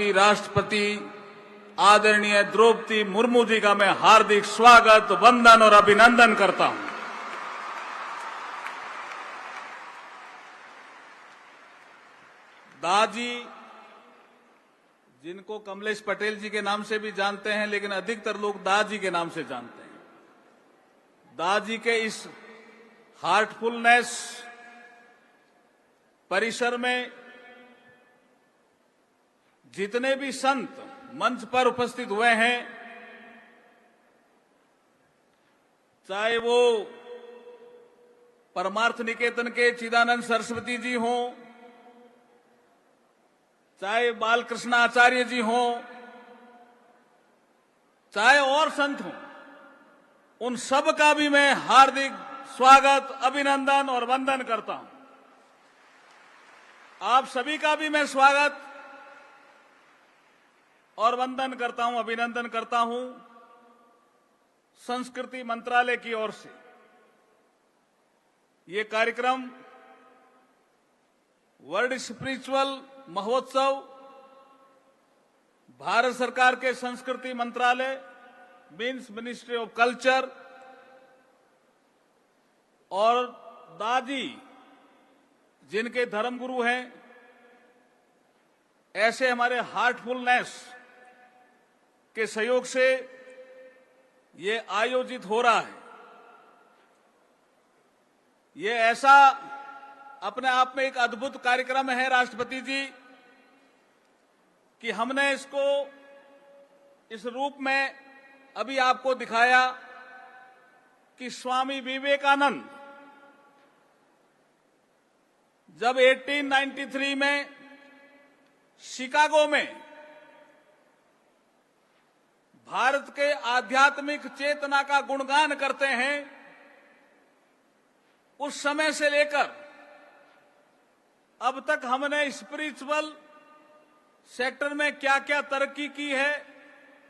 की राष्ट्रपति आदरणीय द्रौपदी मुर्मू जी का मैं हार्दिक स्वागत, वंदन और अभिनंदन करता हूं। दादी, जिनको कमलेश पटेल जी के नाम से भी जानते हैं, लेकिन अधिकतर लोग दादी के नाम से जानते हैं। दादी के इस हार्टफुलनेस परिसर में जितने भी संत मंच पर उपस्थित हुए हैं, चाहे वो परमार्थ निकेतन के चिदानंद सरस्वती जी हों, चाहे बालकृष्ण आचार्य जी हों, चाहे और संत हों, उन सब का भी मैं हार्दिक स्वागत, अभिनंदन और वंदन करता हूं। आप सभी का भी मैं स्वागत और वंदन करता हूं, अभिनंदन करता हूं संस्कृति मंत्रालय की ओर से। ये कार्यक्रम वर्ल्ड स्पिरिचुअल महोत्सव भारत सरकार के संस्कृति मंत्रालय मीन्स मिनिस्ट्री ऑफ कल्चर और दादी जिनके धर्मगुरु हैं, ऐसे हमारे हार्टफुलनेस के सहयोग से ये आयोजित हो रहा है। ये ऐसा अपने आप में एक अद्भुत कार्यक्रम है राष्ट्रपति जी, कि हमने इसको इस रूप में अभी आपको दिखाया कि स्वामी विवेकानंद जब 1893 में शिकागो में भारत के आध्यात्मिक चेतना का गुणगान करते हैं, उस समय से लेकर अब तक हमने स्पिरिचुअल सेक्टर में क्या क्या तरक्की की है,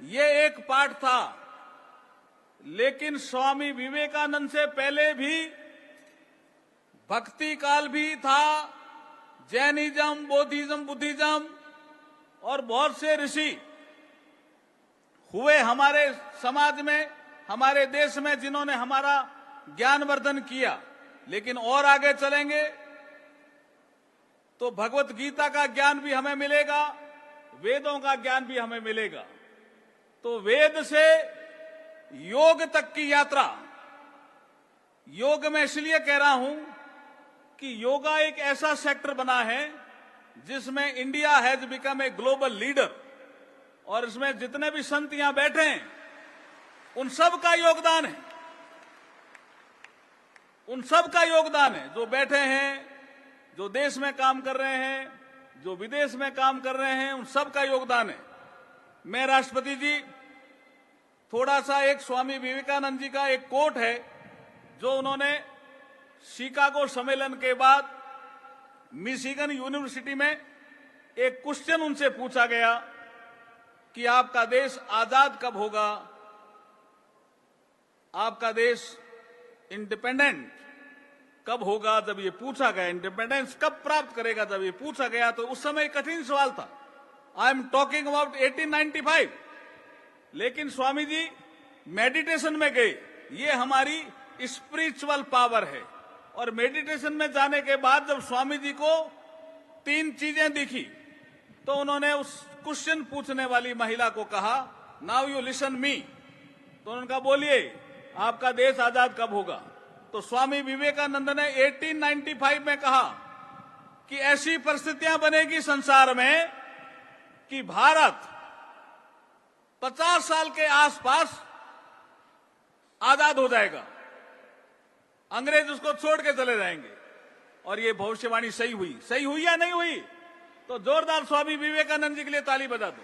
ये एक पार्ट था। लेकिन स्वामी विवेकानंद से पहले भी भक्ति काल भी था, जैनिज्म, बौद्धिज्म, बुद्धिज्म और बहुत से ऋषि हुए हमारे समाज में, हमारे देश में, जिन्होंने हमारा ज्ञानवर्धन किया। लेकिन और आगे चलेंगे तो भगवत गीता का ज्ञान भी हमें मिलेगा, वेदों का ज्ञान भी हमें मिलेगा। तो वेद से योग तक की यात्रा, योग में इसलिए कह रहा हूं कि योगा एक ऐसा सेक्टर बना है जिसमें India has become a global leader, और इसमें जितने भी संत यहां बैठे हैं उन सब का योगदान है, उन सब का योगदान है। जो बैठे हैं, जो देश में काम कर रहे हैं, जो विदेश में काम कर रहे हैं, उन सब का योगदान है। मैं राष्ट्रपति जी थोड़ा सा एक स्वामी विवेकानंद जी का एक कोट है जो उन्होंने शिकागो सम्मेलन के बाद मिशिगन यूनिवर्सिटी में एक क्वेश्चन उनसे पूछा गया कि आपका देश आजाद कब होगा, आपका देश इंडिपेंडेंट कब होगा। जब ये पूछा गया, इंडिपेंडेंस कब प्राप्त करेगा, जब ये पूछा गया तो उस समय कठिन सवाल था। I am talking about 1895। लेकिन स्वामी जी मेडिटेशन में गए। ये हमारी स्पिरिचुअल पावर है। और मेडिटेशन में जाने के बाद जब स्वामी जी को 3 चीजें दिखी तो उन्होंने उस क्वेश्चन पूछने वाली महिला को कहा, नाउ यू लिसन मी। तो उन्होंने कहा, बोलिए आपका देश आजाद कब होगा। तो स्वामी विवेकानंद ने 1895 में कहा कि ऐसी परिस्थितियां बनेगी संसार में कि भारत 50 साल के आसपास आजाद हो जाएगा, अंग्रेज उसको छोड़ के चले जाएंगे। और ये भविष्यवाणी सही हुई। सही हुई या नहीं हुई? तो जोरदार स्वामी विवेकानंद जी के लिए ताली बजा दो।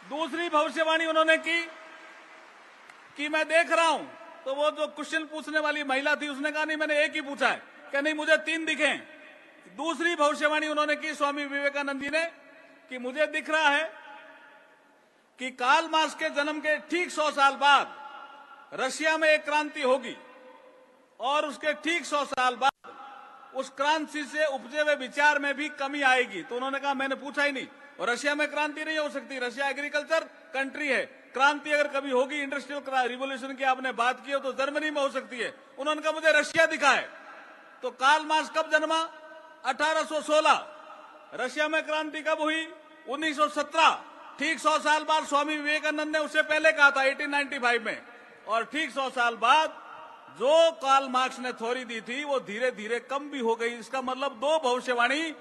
दूसरी भविष्यवाणी उन्होंने की कि मैं देख रहा हूं, तो वो जो क्वेश्चन पूछने वाली महिला थी उसने कहा, नहीं मैंने एक ही पूछा है। क्या नहीं, मुझे 3 दिखे। दूसरी भविष्यवाणी उन्होंने की स्वामी विवेकानंद जी ने कि मुझे दिख रहा है कि कार्ल मार्क्स के जन्म के ठीक 100 साल बाद रशिया में एक क्रांति होगी और उसके ठीक 100 साल बाद उस क्रांति से उपजे हुए विचार में भी कमी आएगी। तो उन्होंने कहा मैंने पूछा ही नहीं, और रशिया में क्रांति नहीं हो सकती, रशिया एग्रीकल्चर कंट्री है। क्रांति अगर कभी होगी इंडस्ट्रियल रिवोल्यूशन की आपने बात की हो तो जर्मनी में हो सकती है। उन्होंने कहा मुझे रशिया दिखाए। तो कार्ल मार्क्स कब जन्मा? 1816। रशिया में क्रांति कब हुई? 1917। ठीक 100 साल बाद स्वामी विवेकानंद ने उससे पहले कहा था 1895 में, और ठीक 100 साल बाद जो कार्ल मार्क्स ने थ्योरी दी थी वो धीरे धीरे कम भी हो गई। इसका मतलब 2 भविष्यवाणी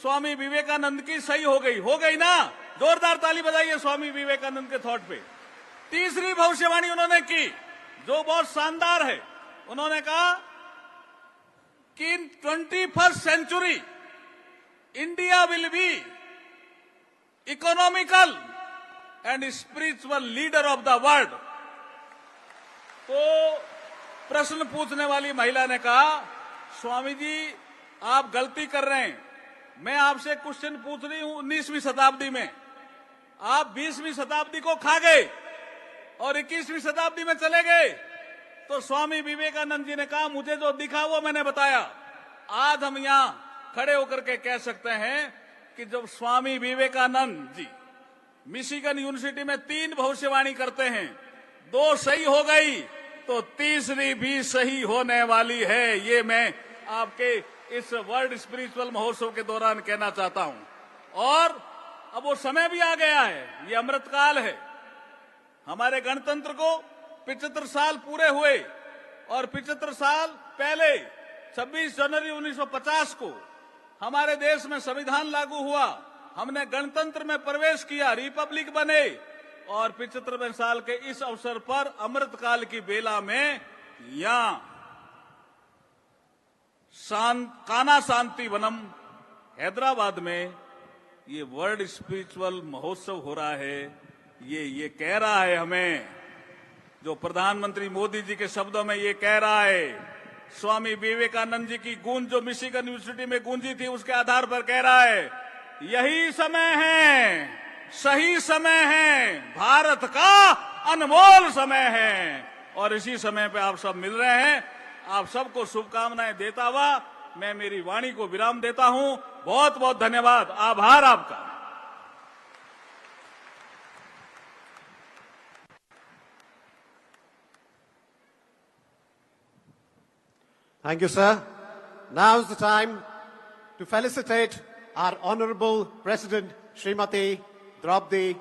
स्वामी विवेकानंद की सही हो गई ना? जोरदार ताली बजाइए स्वामी विवेकानंद के थॉट पे। तीसरी भविष्यवाणी उन्होंने की जो बहुत शानदार है। उन्होंने कहा कि in 21st century India will be economical and spiritual leader of the world. तो प्रश्न पूछने वाली महिला ने कहा स्वामी जी आप गलती कर रहे हैं, मैं आपसे क्वेश्चन पूछ रही हूं 19वीं शताब्दी में, आप 20वीं शताब्दी को खा गए और 21वीं शताब्दी में चले गए। तो स्वामी विवेकानंद जी ने कहा मुझे जो दिखा वो मैंने बताया। आज हम यहां खड़े होकर के कह सकते हैं कि जब स्वामी विवेकानंद जी मिशिगन यूनिवर्सिटी में 3 भविष्यवाणी करते हैं, 2 सही हो गई तो तीसरी भी सही होने वाली है। ये मैं आपके इस वर्ल्ड स्पिरिचुअल महोत्सव के दौरान कहना चाहता हूं। और अब वो समय भी आ गया है, ये अमृतकाल है। हमारे गणतंत्र को 75 साल पूरे हुए और 75 साल पहले 26 जनवरी 1950 को हमारे देश में संविधान लागू हुआ, हमने गणतंत्र में प्रवेश किया, रिपब्लिक बने। और 75वें साल के इस अवसर पर अमृतकाल की बेला में यहां काना शांति वनम हैदराबाद में ये वर्ल्ड स्पिरिचुअल महोत्सव हो रहा है। ये कह रहा है हमें, जो प्रधानमंत्री मोदी जी के शब्दों में ये कह रहा है, स्वामी विवेकानंद जी की गूंज जो मिशिगन यूनिवर्सिटी में गूंजी थी उसके आधार पर कह रहा है यही समय है, सही समय है, भारत का अनमोल समय है। और इसी समय पे आप सब मिल रहे हैं। आप सबको शुभकामनाएं देता हुआ मैं मेरी वाणी को विराम देता हूं। बहुत बहुत धन्यवाद, आभार आपका। Thank you, sir. Now is the time to felicitate our Honorable President, Srimati Droupadi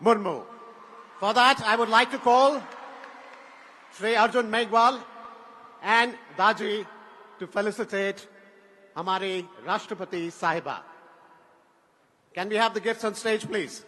Murmu. For that, I would like to call Shri Arjun Meghwal and Daji to felicitate Hamari Rashtrapati Sahiba. Can we have the gifts on stage, please?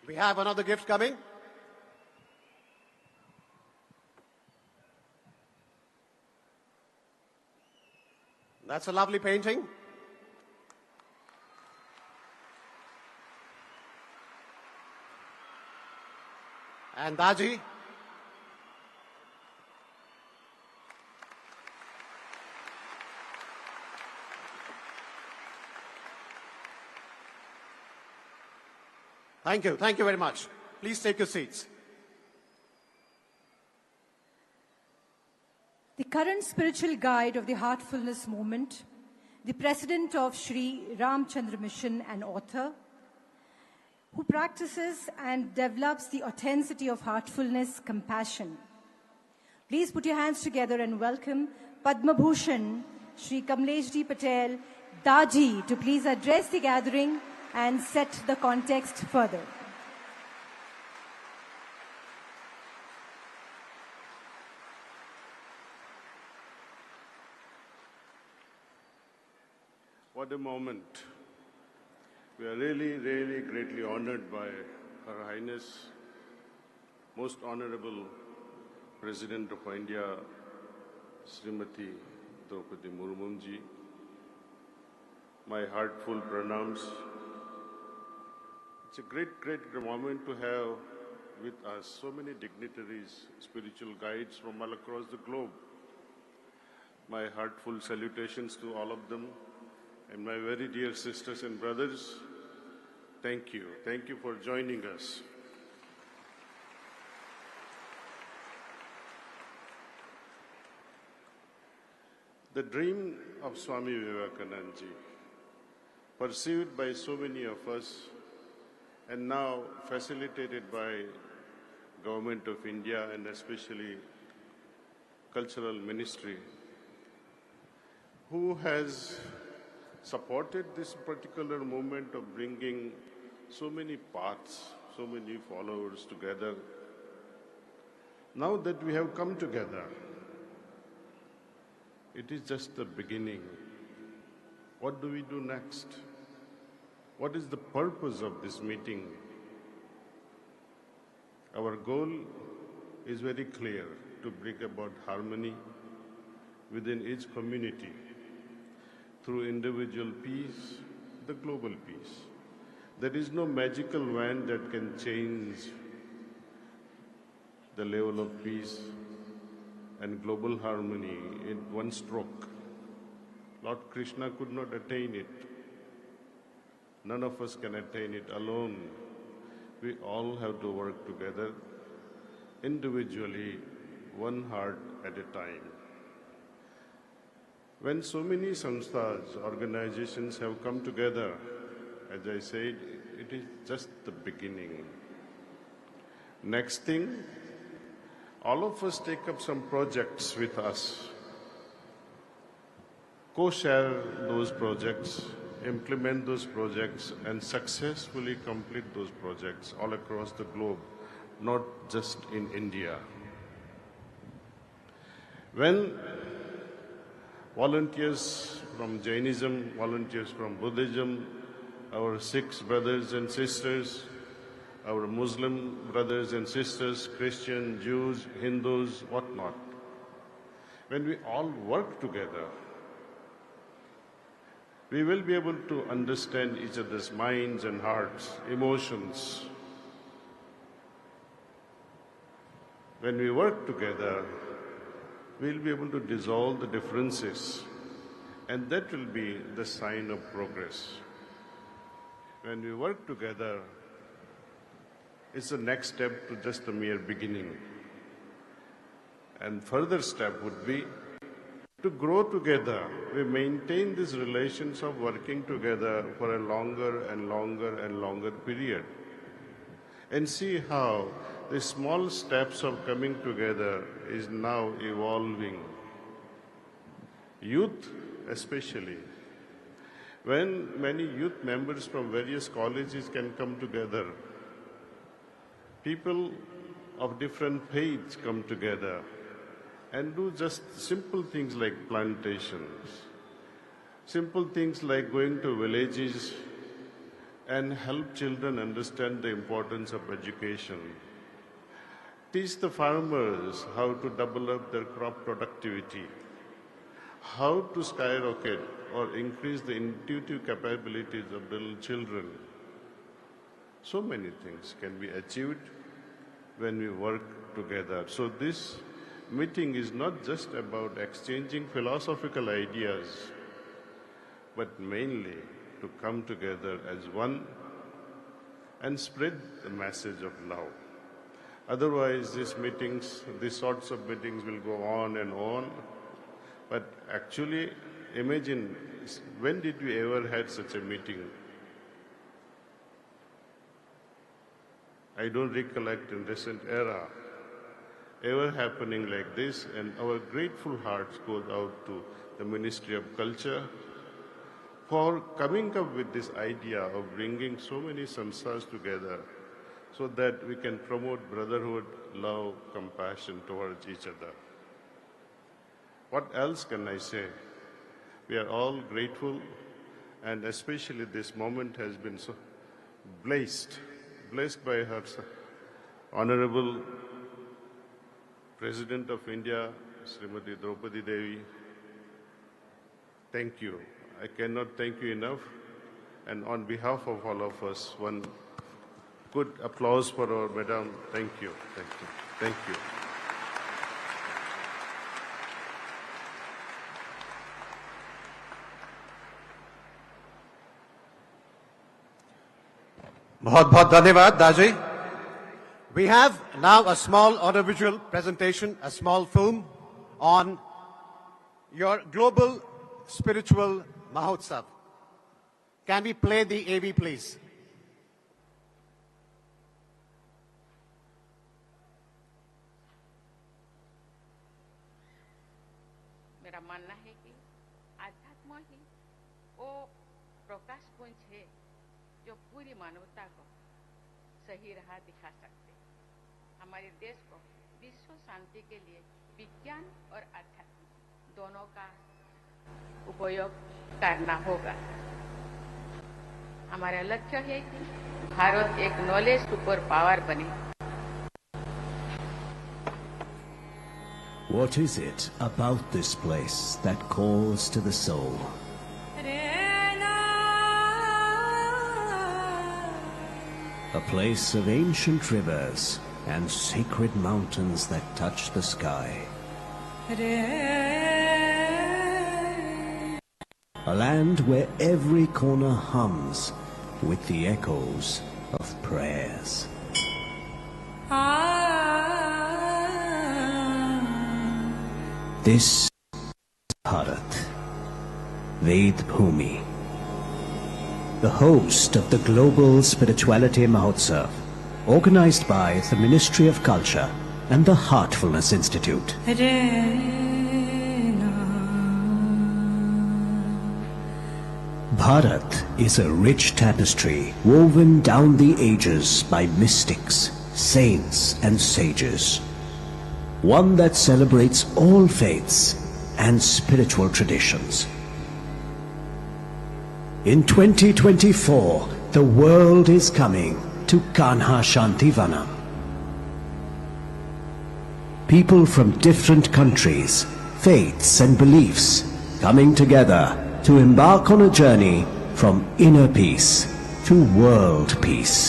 We have another gift coming. That's a lovely painting. And Daji. Thank you. Thank you very much. Please take your seats. The current spiritual guide of the Heartfulness Movement, the president of Sri Ramchandra Mission and author, who practices and develops the authenticity of heartfulness, compassion. Please put your hands together and welcome Padma Bhushan Sri Kamleshji Patel Daji to please address the gathering and set the context further. What a moment. We are really, really greatly honored by Her Highness, Most Honorable President of India, Srimati Droupadi Murmu ji. My heartful pranams It's a great, great moment to have with us so many dignitaries, spiritual guides from all across the globe. My heartfelt salutations to all of them, and my very dear sisters and brothers, thank you. Thank you for joining us. The dream of Swami Vivekananda ji, perceived by so many of us and now facilitated by Government of India and especially Cultural Ministry, who has supported this particular movement of bringing so many paths, so many followers together. Now that we have come together, it is just the beginning. What do we do next? What is the purpose of this meeting? Our goal is very clear: to bring about harmony within each community through individual peace, the global peace. There is no magical wand that can change the level of peace and global harmony in one stroke. Lord Krishna could not attain it. None of us can attain it alone. We all have to work together, individually, one heart at a time. When so many samsthas, organizations have come together, as I said, it is just the beginning. Next thing, all of us take up some projects with us, co-share those projects, implement those projects, and successfully complete those projects all across the globe, not just in India. When volunteers from Jainism, volunteers from Buddhism, our Sikh brothers and sisters, our Muslim brothers and sisters, Christian, Jews, Hindus, whatnot, when we all work together, we will be able to understand each other's minds and hearts, emotions. When we work together, we'll be able to dissolve the differences, and that will be the sign of progress. When we work together, it's the next step to just a mere beginning. And further step would be to grow together. We maintain these relations of working together for a longer and longer and longer period, and see how the small steps of coming together is now evolving. Youth especially. When many youth members from various colleges can come together, people of different faiths come together and do just simple things like plantations, simple things like going to villages and help children understand the importance of education, teach the farmers how to double up their crop productivity, how to skyrocket or increase the intuitive capabilities of little children. So many things can be achieved when we work together. So this meeting is not just about exchanging philosophical ideas, but mainly to come together as one and spread the message of love. Otherwise, these sorts of meetings will go on and on. But actually, imagine, when did we ever had such a meeting? I don't recollect in recent era ever happening like this, and our grateful hearts go out to the Ministry of Culture for coming up with this idea of bringing so many samsas together so that we can promote brotherhood, love, compassion towards each other. What else can I say? We are all grateful, and especially this moment has been so blessed by her Honorable President of India, Srimati Droupadi Devi. Thank you. I cannot thank you enough. And on behalf of all of us, one good applause for our madam. Thank you. Thank you. Thank you. बहुत बहुत धन्यवाद दाजी. We have now a small audiovisual presentation, a small film on your global spiritual Mahotsav. Can we play the AV, please? मेरा मानना है कि आध्यात्म ही वो प्रकाश पुंज है जो पूरी मानवता को सही राह दिखा सकते हैं. हमारे देश को विश्व शांति के लिए विज्ञान और आध्यात्म दोनों का उपयोग करना होगा. हमारा लक्ष्य है कि भारत एक नॉलेज सुपर पावर बने. What is it about this place that calls to the soul? A place of ancient rivers and sacred mountains that touch the sky. A land where every corner hums with the echoes of prayers. This is Bharat, Ved Bhumi, the host of the Global Spirituality Mahotsav, organized by the Ministry of Culture and the Heartfulness Institute. Bharat is a rich tapestry woven down the ages by mystics, saints and sages. One that celebrates all faiths and spiritual traditions. In 2024, the world is coming to Kanha Shantivanam. People from different countries, faiths and beliefs coming together to embark on a journey from inner peace to world peace.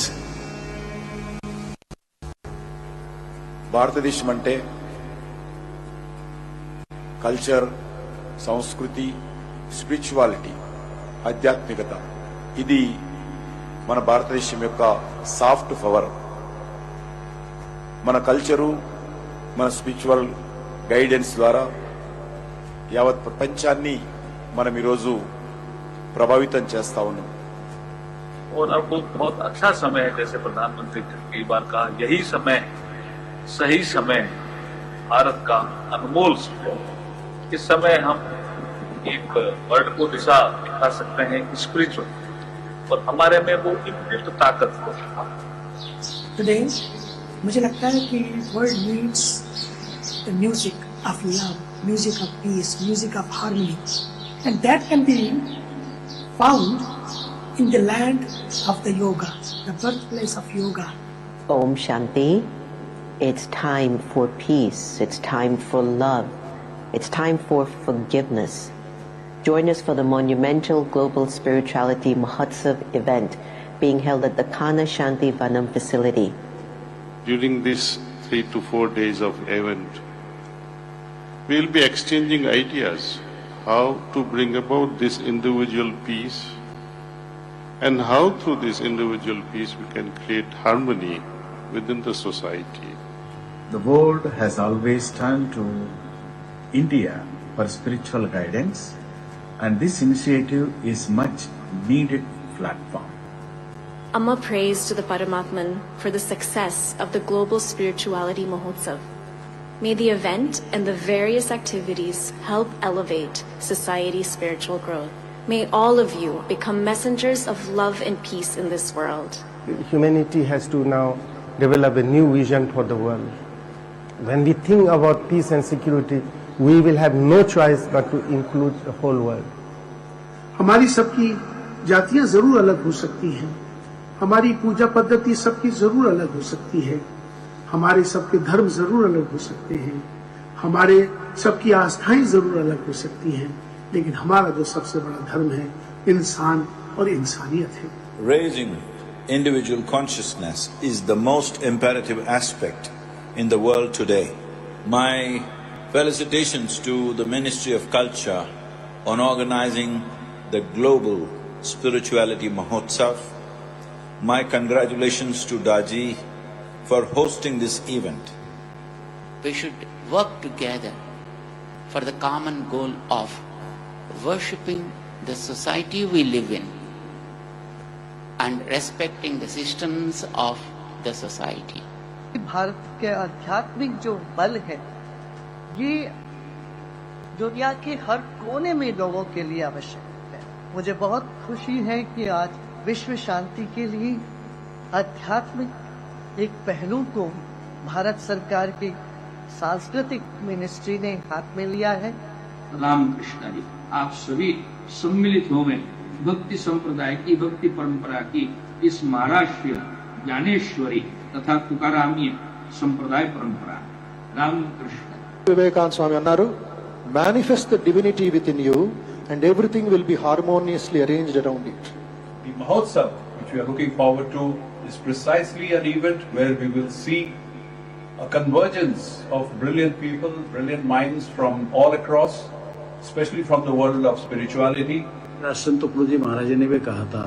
భారతదేశం అంటే culture, సంస్కృతి, spirituality, ఆధ్యాత్మికత, ఇది మన భారతదేశం యొక్క soft power. మన culture, మన స్పిరిచువల్ గైడెన్స్ ద్వారా యావత్ ప్రపంచాన్ని మనం ఈరోజు ప్రభావితం చేస్తా ఉన్నాం. और अब बहुत अच्छा समय है, जैसे प्रधानमंत्री ने कई बार कहा, यही समय, सही समय, भारत का अनमोल समय. इस समय हम एक वर्ल्ड को दिशा दिखा सकते हैं स्पिरिचुअल, और हमारे में वो इनबिल्ट ताकत हो. टुडे मुझे लगता है कि world needs the music of love, music of peace, music of harmony, and that can be found in the land of the yoga, the birthplace of yoga. Om Shanti. It's time for peace. It's time for love. It's time for forgiveness. Join us for the monumental Global Spirituality Mahotsav event being held at the Kanha Shanti Vanam facility. During these 3 to 4 days of event, we will be exchanging ideas how to bring about this individual peace, and how through this individual peace we can create harmony within the society. The world has always turned to India for spiritual guidance, and this initiative is much needed platform. Amma prays to the Paramatman for the success of the Global Spirituality Mahotsav. May the event and the various activities help elevate society's spiritual growth. May all of you become messengers of love and peace in this world. Humanity has to now develop a new vision for the world. When we think about peace and security, we will have no choice but to include the whole world. हमारी सबकी जातियां जरूर अलग हो सकती हैं, हमारी पूजा पद्धति सबकी जरूर अलग हो सकती है, हमारे सबके धर्म जरूर अलग हो सकते हैं, हमारे सबकी आस्थाएं जरूर अलग हो सकती हैं, लेकिन हमारा जो सबसे बड़ा धर्म है इंसान और इंसानियत है. Raising individual consciousness is the most imperative aspect in the world today. My felicitations to the Ministry of Culture on organizing the Global Spirituality Mahotsav. My congratulations to Daji for hosting this event. We should work together for the common goal of worshipping the society we live in and respecting the systems of the society. Bharat के आध्यात्मिक जो बल है ये दुनिया के हर कोने में लोगों के लिए आवश्यक है। मुझे बहुत खुशी है कि आज विश्व शांति के लिए आध्यात्मिक एक पहलू को भारत सरकार की सांस्कृतिक मिनिस्ट्री ने हाथ में लिया है। रामकृष्ण जी, आप सभी सम्मिलित हो गए भक्ति संप्रदाय की, भक्ति परंपरा की इस महाराष्ट्रीय ज्ञानेश्वरी तथा तुकारामीय संप्रदाय परंपरा। Ramakrishna Vivekananda Swami annaru, manifest the divinity within you and everything will be harmoniously arranged around it. The Mahotsav, which we are looking forward to, is precisely an event where we will see a convergence of brilliant people, brilliant minds from all across, especially from the world of spirituality. संत तुकडोजी महाराज ने भी कहा था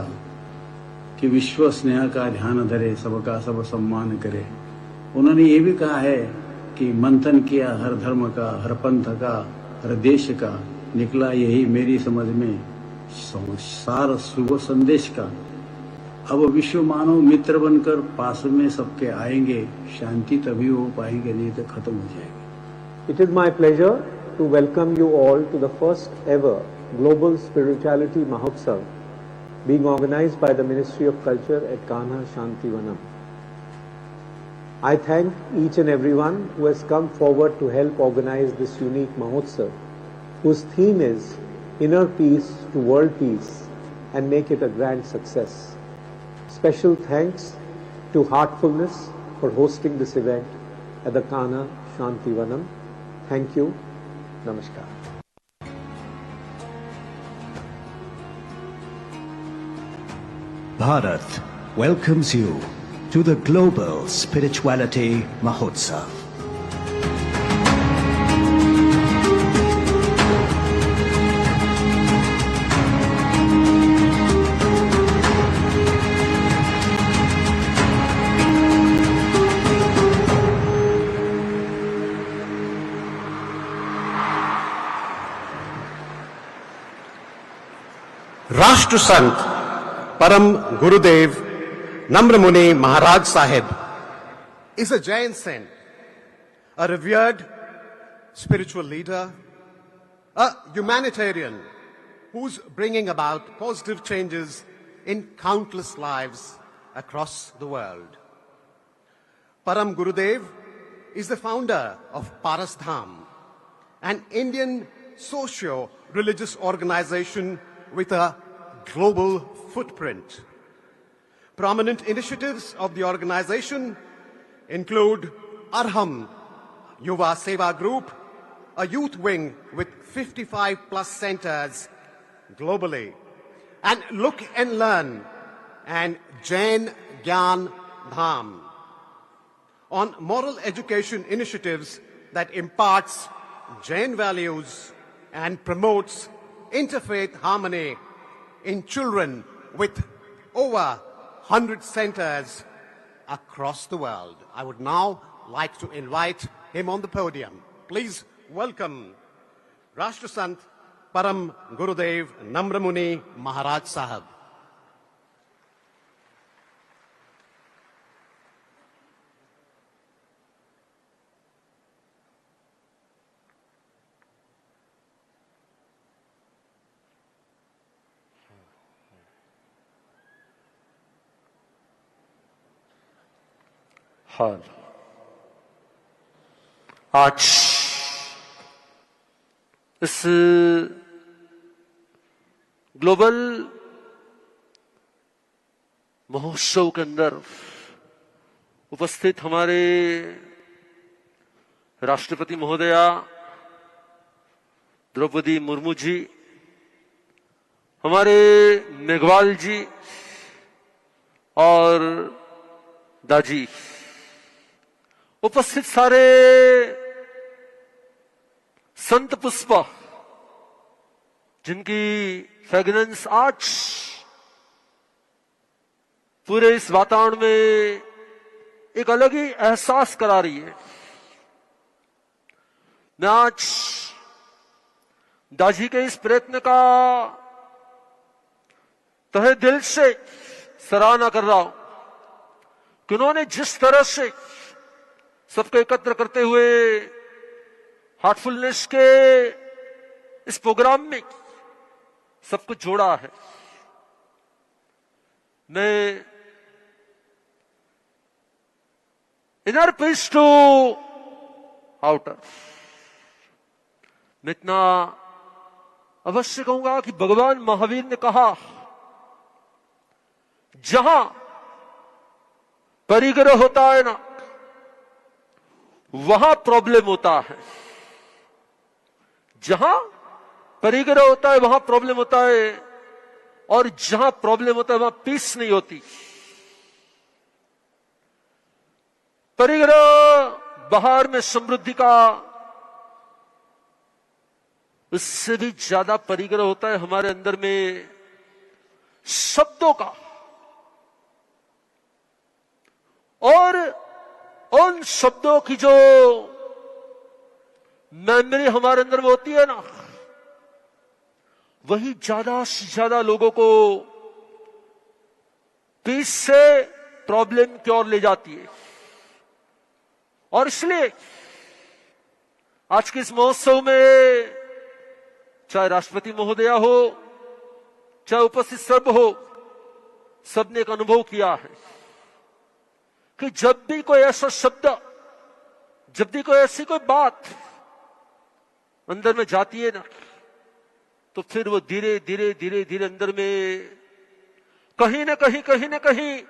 कि विश्व स्नेह का ध्यान धरे, सबका सब सम्मान करे। उन्होंने ये भी कहा है कि मंथन किया हर धर्म का, हर पंथ का, हर देश का, निकला यही मेरी समझ में सार शुभ संदेश का। अब विश्व मानव मित्र बनकर पास में सबके आएंगे, शांति तभी हो पाएंगे, नहीं तो खत्म हो जाएगी। It is my pleasure to welcome you all to the first ever Global Spirituality Mahotsav being organized by the Ministry of Culture at Kanha Shantivanam. I thank each and everyone who has come forward to help organize this unique Mahotsav, whose theme is Inner Peace to World Peace and make it a grand success. Special thanks to Heartfulness for hosting this event at the Kanha Shantivanam. Thank you. Namaskar. Bharat welcomes you to the Global Spirituality Mahotsav. राष्ट्र संत परम गुरुदेव Namra Muni Maharaj Sahib is a Jain saint, a revered spiritual leader, a humanitarian who's bringing about positive changes in countless lives across the world. Param Gurudev is the founder of Parasdham, an Indian socio-religious organization with a global footprint. Prominent initiatives of the organization include Arham Yuva Seva Group, a youth wing with 55 plus centers globally, and Look and Learn and Jain Gyan Dham on moral education initiatives that imparts Jain values and promotes interfaith harmony in children with over 100 centers across the world. I would now like to invite him on the podium. Please welcome Rashtra Sant Param Gurudev Namra Muni Maharaj Sahib. हाल आज इस global महोत्सव के अंदर उपस्थित हमारे राष्ट्रपति महोदया द्रौपदी मुर्मू जी, हमारे मेघवाल जी और दाजी, उपस्थित सारे संत पुष्प जिनकी फ्रेग्रेंस आज पूरे इस वातावरण में एक अलग ही एहसास करा रही है। मैं आज दाजी के इस प्रयत्न का तहे दिल से सराहना कर रहा हूं कि उन्होंने जिस तरह से सबको एकत्र करते हुए हार्टफुलनेस के इस प्रोग्राम में सबको जोड़ा है। मैं इनर पीस टू आउटर, मैं इतना अवश्य कहूंगा कि भगवान महावीर ने कहा, जहां परिग्रह होता है ना, वहां प्रॉब्लम होता है। जहां परिग्रह होता है वहां प्रॉब्लम होता है, और जहां प्रॉब्लम होता है वहां पीस नहीं होती। परिग्रह बाहर में समृद्धि का, उससे भी ज्यादा परिग्रह होता है हमारे अंदर में शब्दों का, और उन शब्दों की जो मेमोरी हमारे अंदर में होती है ना, वही ज्यादा से ज्यादा लोगों को पीस से प्रॉब्लम की ओर ले जाती है। और इसलिए आज के इस महोत्सव में चाहे राष्ट्रपति महोदया हो, चाहे उपस्थित सब हो, सबने एक अनुभव किया है कि जब भी कोई ऐसा शब्द, जब भी कोई ऐसी कोई बात अंदर में जाती है ना, तो फिर वो धीरे धीरे धीरे धीरे अंदर में कहीं ना कहीं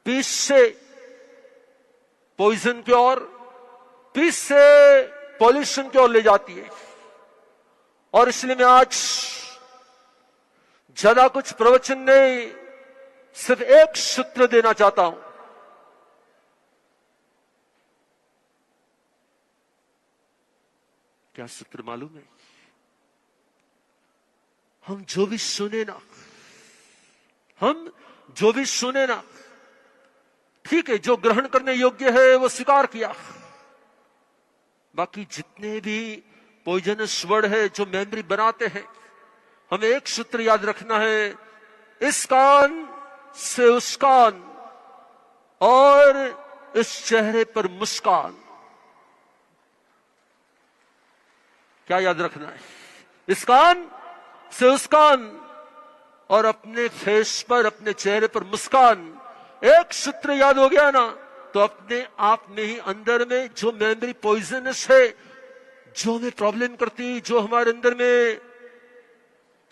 पीस से पॉइजन की ओर, पीस से पॉल्यूशन की ओर ले जाती है। और इसलिए मैं आज ज्यादा कुछ प्रवचन नहीं, सिर्फ एक सूत्र देना चाहता हूं। क्या सूत्र मालूम है? हम जो भी सुने ना, ठीक है, जो ग्रहण करने योग्य है वो स्वीकार किया। बाकी जितने भी पॉइजनस वर्ड है जो मेमोरी बनाते हैं, हमें एक सूत्र याद रखना है, इस कान से उस कान और इस चेहरे पर मुस्कान। क्या याद रखना है? इस कान से उस कान और अपने फेस पर, अपने चेहरे पर मुस्कान। एक सूत्र याद हो गया ना, तो अपने आप में ही अंदर में जो मेमोरी पॉइजनस है, जो हमें प्रॉब्लम करती, जो हमारे अंदर में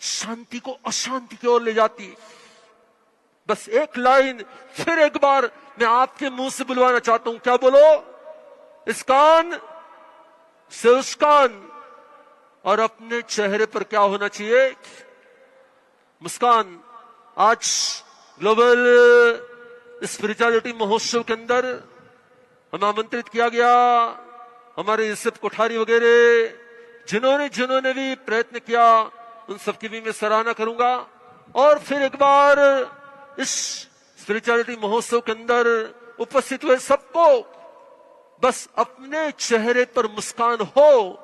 शांति को अशांति की ओर ले जाती, बस एक लाइन फिर एक बार मैं आपके मुंह से बुलवाना चाहता हूं। क्या बोलो? इस कान से उस कान और अपने चेहरे पर क्या होना चाहिए? मुस्कान। आज ग्लोबल स्पिरिचुअलिटी महोत्सव के अंदर हमें आमंत्रित किया गया, हमारे यूसुफ कोठारी वगैरह जिन्होंने भी प्रयत्न किया, उन सबकी भी मैं सराहना करूंगा। और फिर एक बार इस स्पिरिचुअलिटी महोत्सव के अंदर उपस्थित हुए सबको बस अपने चेहरे पर मुस्कान हो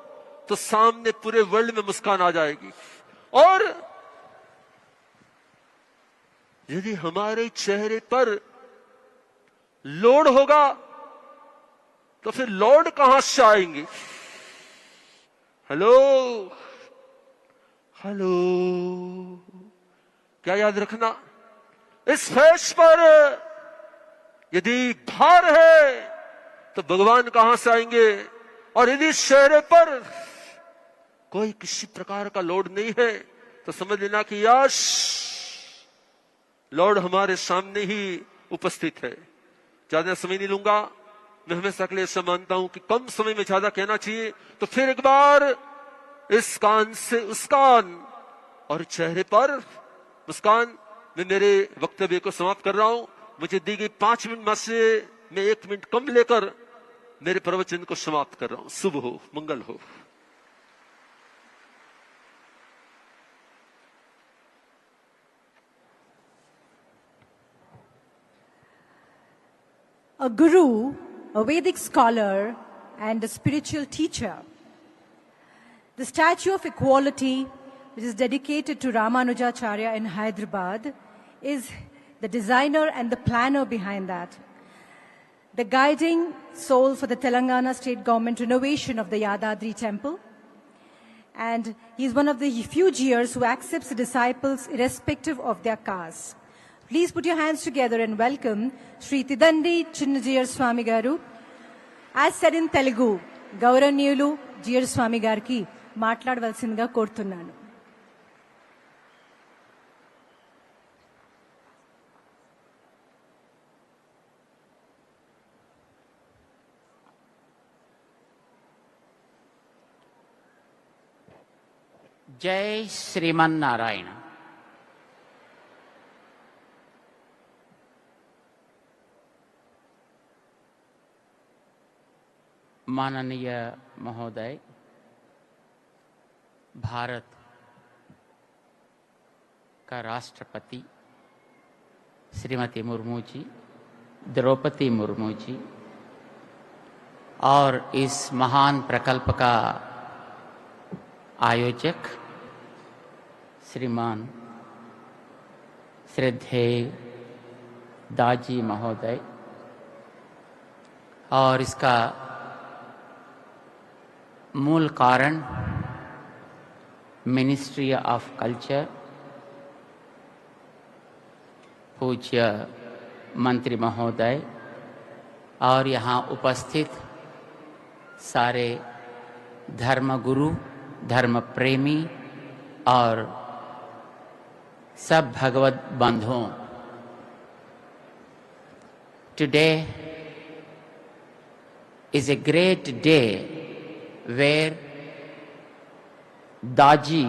तो सामने पूरे वर्ल्ड में मुस्कान आ जाएगी। और यदि हमारे चेहरे पर लोड होगा तो फिर लॉर्ड कहां से आएंगे? हेलो हेलो, क्या याद रखना? इस फेस पर यदि भार है तो भगवान कहां से आएंगे? और यदि चेहरे पर कोई किसी प्रकार का लोड नहीं है तो समझ लेना कि यश लॉर्ड हमारे सामने ही उपस्थित है। ज्यादा समय नहीं लूंगा, मैं हमेशा के लिए ऐसा मानता हूं कि कम समय में ज्यादा कहना चाहिए। तो फिर एक बार इस कान से उस कान और चेहरे पर मुस्कान। मैं मेरे वक्तव्य को समाप्त कर रहा हूं। मुझे दी गई 5 मिनट में से मैं 1 मिनट कम लेकर मेरे प्रवचन को समाप्त कर रहा हूं। शुभ हो, मंगल हो। A guru, a Vedic scholar, and a spiritual teacher. The Statue of Equality, which is dedicated to Ramanujacharya in Hyderabad, is the designer and the planner behind that. The guiding soul for the Telangana state government renovation of the Yadadri temple. And he is one of the refugees who accepts the disciples irrespective of their caste. Please put your hands together and welcome Sri Tidandi Chinnajiyar Swami Garu. As said in Telugu, Gauraniyulu Jiyar Swami Garki మాట్లాడవలసిందిగా కోరుతున్నాను. जय श्रीमन नारायण। माननीय महोदय, भारत का राष्ट्रपति श्रीमती मुर्मू जी, द्रौपदी मुर्मू जी, और इस महान प्रकल्प का आयोजक श्रीमान श्रद्धेय दाजी महोदय, और इसका मूल कारण मिनिस्ट्री ऑफ कल्चर, पूज्य मंत्री महोदय और यहाँ उपस्थित सारे धर्मगुरु, धर्म प्रेमी और सब भगवत बंधुओं, today is a great day where Daji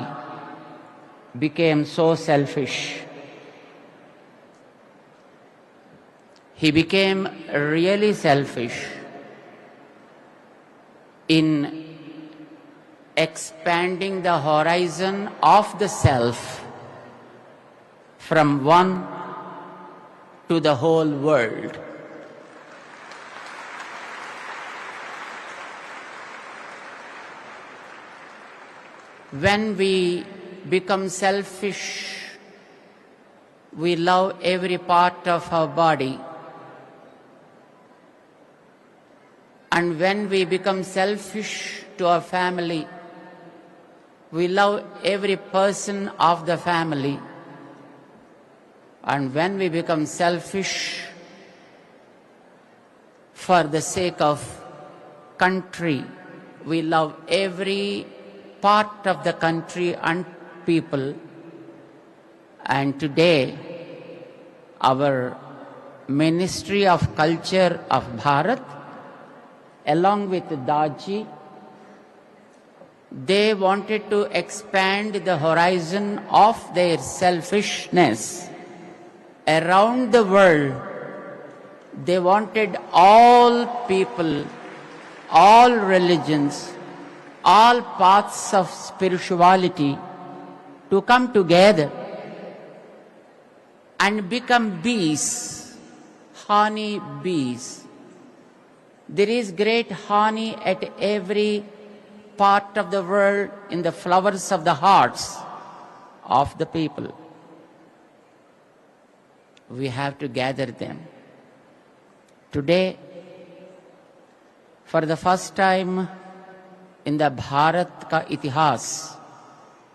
became so selfish. He became really selfish in expanding the horizon of the self from one to the whole world. When we become selfish, we love every part of our body. And when we become selfish to our family, we love every person of the family. And when we become selfish for the sake of country, we love every part of the country and people. And today, our Ministry of Culture of Bharat, along with Daji, they wanted to expand the horizon of their selfishness around the world. They wanted all people, all religions, all paths of spirituality to come together and become bees, honey bees. There is great honey at every part of the world in the flowers of the hearts of the people. We have to gather them. Today, for the first time in the Bharat ka itihas,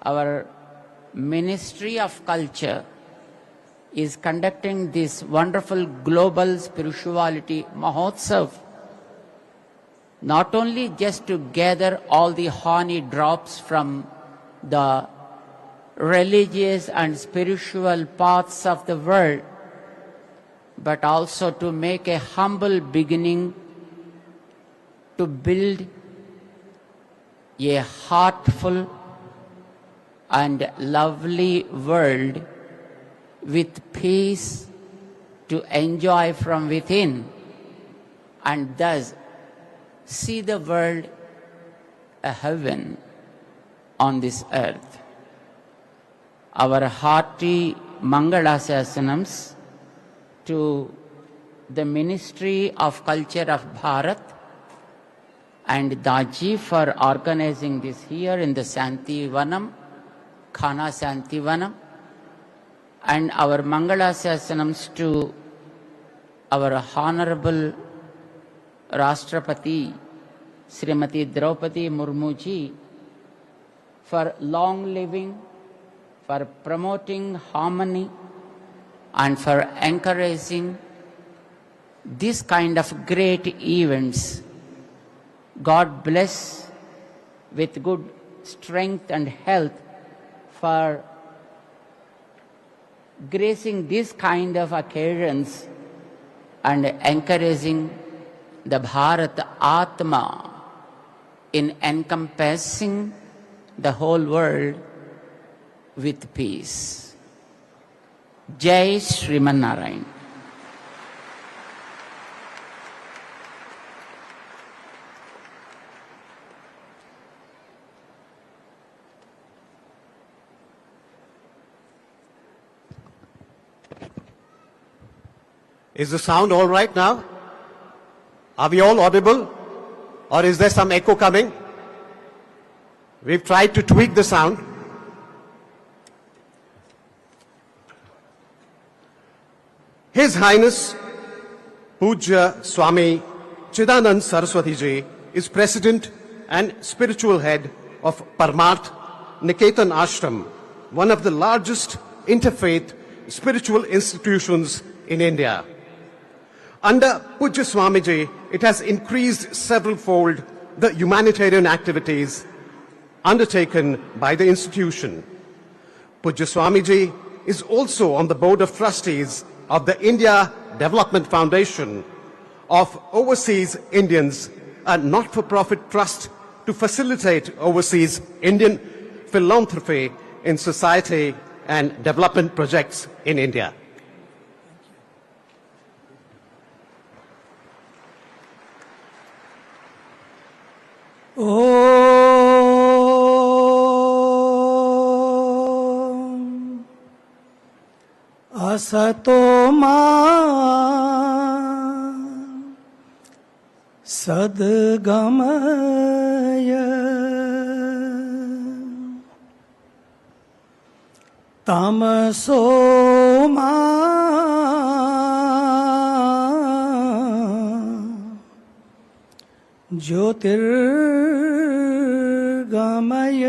our Ministry of Culture is conducting this wonderful global spirituality Mahotsav, not only just to gather all the honey drops from the religious and spiritual paths of the world, but also to make a humble beginning to build a heartful and lovely world with peace to enjoy from within and thus see the world a heaven on this earth. Our hearty Mangalashasanams to the Ministry of Culture of Bharat and Daji for organizing this here in the Shanti Vanam, Khana Shanti Vanam, and our Mangalashasanams to our Honorable Rashtrapati Srimati Droupadi Murmu ji for long living, for promoting harmony and for encouraging this kind of great events. God bless with good strength and health for gracing this kind of occasions and encouraging the Bharat Atma in encompassing the whole world with peace. Jai Shriman Narayan. Is the sound all right now? Are we all audible? Or is there some echo coming? We've tried to tweak the sound. His Highness Pujya Swami Chidanand Saraswati Ji is President and Spiritual Head of Parmarth Niketan Ashram, one of the largest interfaith spiritual institutions in India. Under Pujya Swamiji, it has increased several-fold the humanitarian activities undertaken by the institution. Pujya Swamiji is also on the Board of Trustees of the India Development Foundation of Overseas Indians, a not-for-profit trust to facilitate overseas Indian philanthropy in society and development projects in India. असतो मा सद्गमय तमसो मा ज्योतिर्गमय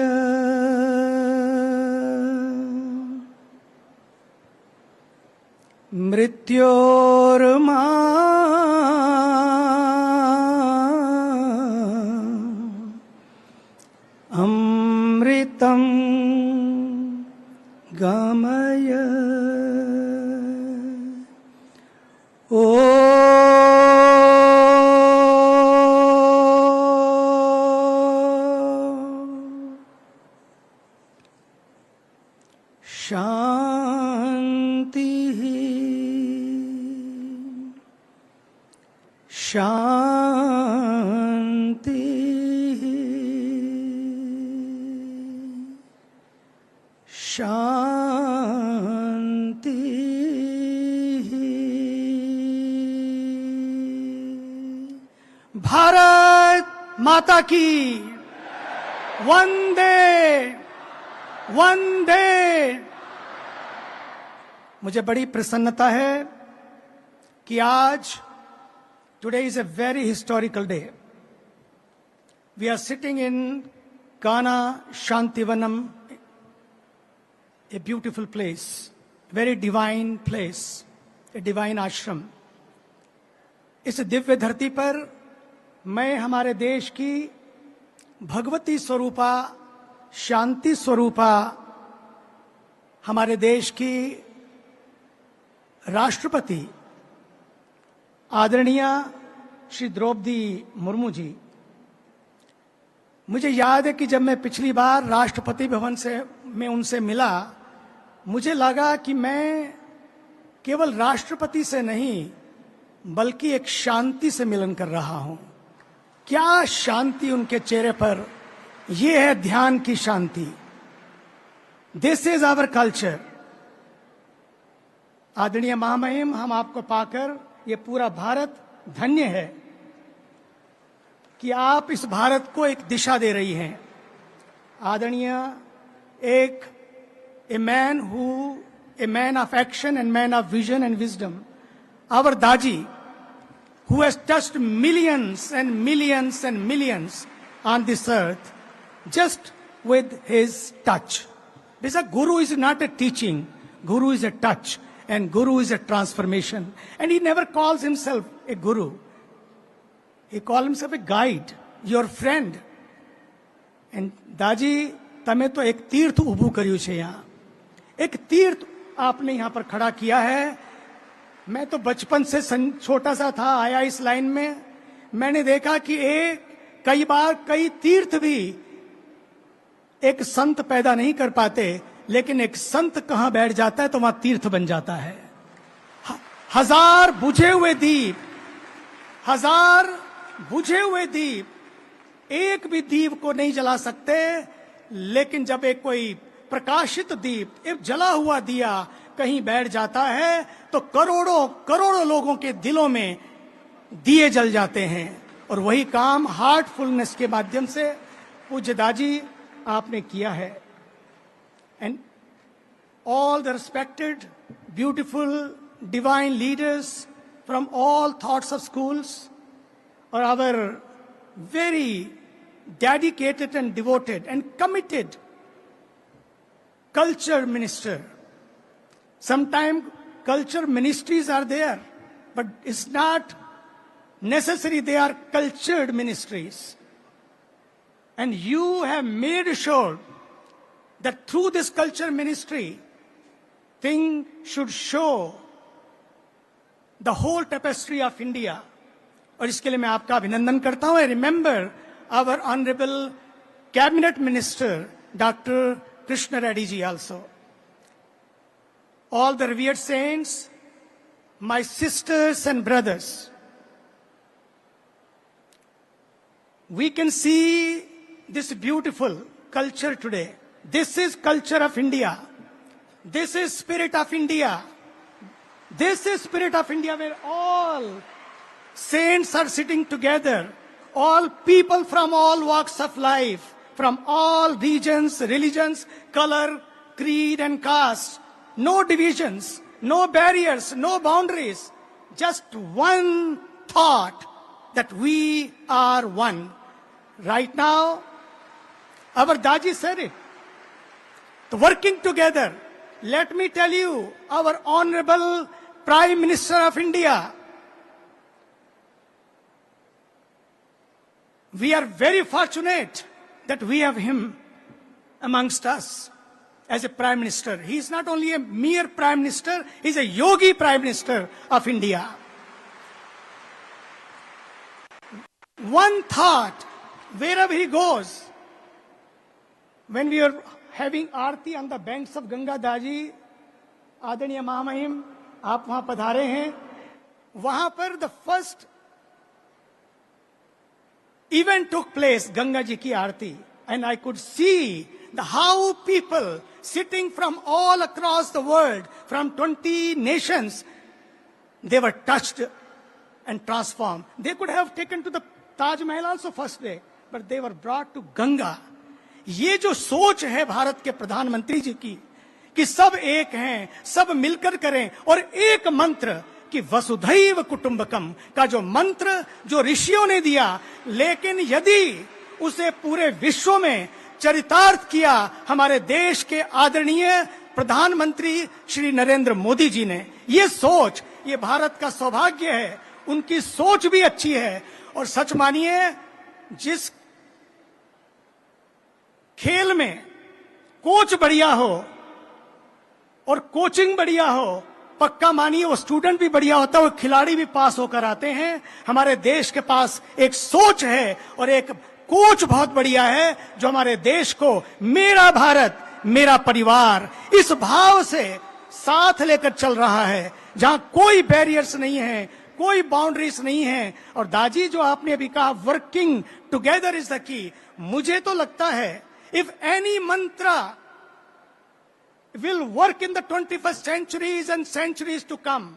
मृत्योर्मा अमृतं गमय ओ शांति शांति शांति भारत माता की वंदे वंदे। मुझे बड़ी प्रसन्नता है कि आज today is a very historical day. We are sitting in Kana Shantivanam, a beautiful place, very divine place, a divine ashram. इस दिव्य धरती पर मैं हमारे देश की भगवती स्वरूपा, शांति स्वरूपा, हमारे देश की राष्ट्रपति आदरणीय श्री द्रौपदी मुर्मू जी, मुझे याद है कि जब मैं पिछली बार राष्ट्रपति भवन से मैं उनसे मिला, मुझे लगा कि मैं केवल राष्ट्रपति से नहीं बल्कि एक शांति से मिलन कर रहा हूं। क्या शांति उनके चेहरे पर, यह है ध्यान की शांति। This is our culture. आदरणीय महामहिम, हम आपको पाकर ये पूरा भारत धन्य है कि आप इस भारत को एक दिशा दे रही हैं। आदरणीय a man of action and man of vision and wisdom, our Daji, who has touched millions and millions and millions on this earth just with his touch. Because Guru is not a teaching, Guru is a touch, and Guru is a transformation. And he never calls himself a Guru. He calls himself a guide, your friend. And Daji, તમે તો એક તીર્થ ઊભું કર્યું છે यहाँ। एक तीर्थ आपने यहाँ पर खड़ा किया है। मैं तो बचपन से छोटा सा था, आया इस लाइन में, मैंने देखा कि कई बार कई तीर्थ भी एक संत पैदा नहीं कर पाते, लेकिन एक संत कहां बैठ जाता है तो वहां तीर्थ बन जाता है। हजार बुझे हुए दीप एक भी दीप को नहीं जला सकते, लेकिन जब एक कोई प्रकाशित दीप, एक जला हुआ दिया कहीं बैठ जाता है तो करोड़ों करोड़ों लोगों के दिलों में दिए जल जाते हैं। और वही काम हार्टफुलनेस के माध्यम से पूज्य दाजी आपने किया है। And all the respected, beautiful, divine leaders from all thoughts of schools are our very dedicated and devoted and committed culture minister. Sometimes culture ministries are there, but it's not necessary they are cultured ministries. And you have made sure that through this culture ministry, thing should show the whole tapestry of India. और इसके लिए मैं आपका अभिनंदन करता हूं। I remember our honorable cabinet minister, Dr. Krishna Reddy ji also. All the revered saints, my sisters and brothers, we can see this beautiful culture today. This is culture of India. This is spirit of India. This is spirit of India where all saints are sitting together. All people from all walks of life, from all regions, religions, color, creed and caste. No divisions, no barriers, no boundaries. Just one thought that we are one. Right now, our Daji said it. The working together. Let me tell you, our Honorable Prime Minister of India, we are very fortunate that we have him amongst us as a Prime Minister. He is not only a mere Prime Minister, he is a yogi Prime Minister of India. One thought, wherever he goes, when we are having Aarti on the banks of Ganga, दाजी आदरणीय महामहिम आप वहां पधारे हैं, वहां पर the first event took place, Ganga ji की आरती, and I could see how people sitting from all across the world, from 20 nations, they were touched and transformed. They could have taken to the Taj Mahal also first day, but they were brought to Ganga. ये जो सोच है भारत के प्रधानमंत्री जी की कि सब एक हैं, सब मिलकर करें, और एक मंत्र कि वसुधैव कुटुंबकम का जो मंत्र जो ऋषियों ने दिया, लेकिन यदि उसे पूरे विश्व में चरितार्थ किया हमारे देश के आदरणीय प्रधानमंत्री श्री नरेंद्र मोदी जी ने, ये सोच, ये भारत का सौभाग्य है। उनकी सोच भी अच्छी है। और सच मानिए, जिस खेल में कोच बढ़िया हो और कोचिंग बढ़िया हो, पक्का मानिए वो स्टूडेंट भी बढ़िया होता है, वो खिलाड़ी भी पास होकर आते हैं। हमारे देश के पास एक सोच है और एक कोच बहुत बढ़िया है, जो हमारे देश को मेरा भारत मेरा परिवार इस भाव से साथ लेकर चल रहा है, जहां कोई बैरियर्स नहीं है, कोई बाउंड्रीज नहीं है। और दाजी जो आपने अभी कहा working together is the key, मुझे तो लगता है इफ एनी मंत्र will work in the 21st centuries and centuries to come,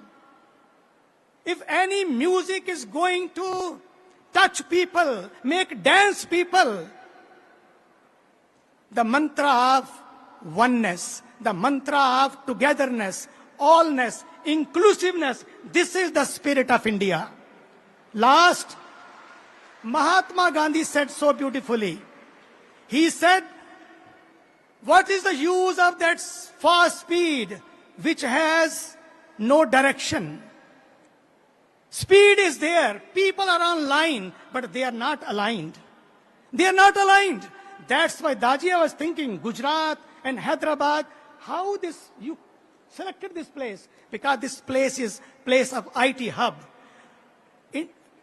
if any music is going to touch people, make dance people, the mantra of oneness, the mantra of togetherness, allness, inclusiveness, this is the spirit of India. Last, Mahatma Gandhi said so beautifully. He said, what is the use of that fast speed which has no direction? Speed is there. People are online, but they are not aligned. They are not aligned. That's why Daji, I was thinking, Gujarat and Hyderabad, how this, you selected this place? Because this place is place of IT hub.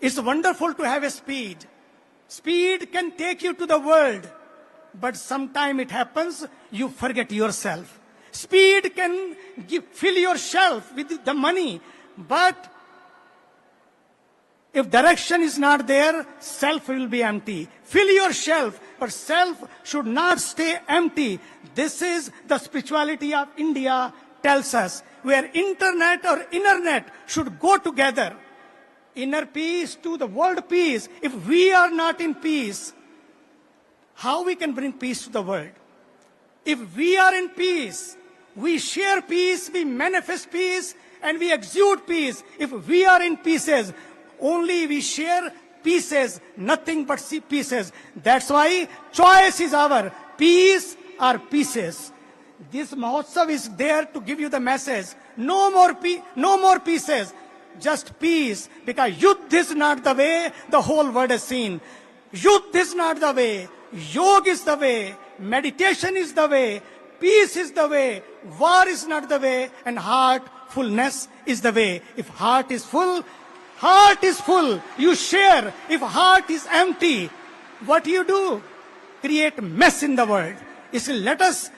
It's wonderful to have a speed. Speed can take you to the world. But sometime it happens, you forget yourself. Speed can fill your shelf with the money, but if direction is not there, self will be empty. Fill your shelf, but self should not stay empty. This is the spirituality of India tells us, where internet or internet should go together. Inner peace to the world peace. If we are not in peace, how we can bring peace to the world? If we are in peace, we share peace, we manifest peace, and we exude peace. If we are in pieces, only we share pieces, nothing but pieces. That's why choice is our peace or pieces. This Mahotsav is there to give you the message. No more pieces, just peace. Because youth is not the way the whole world has seen. Youth is not the way. Yoga is the way, meditation is the way, peace is the way, war is not the way, and heartfulness is the way. If heart is full, you share. If heart is empty, what do? Create mess in the world. So let us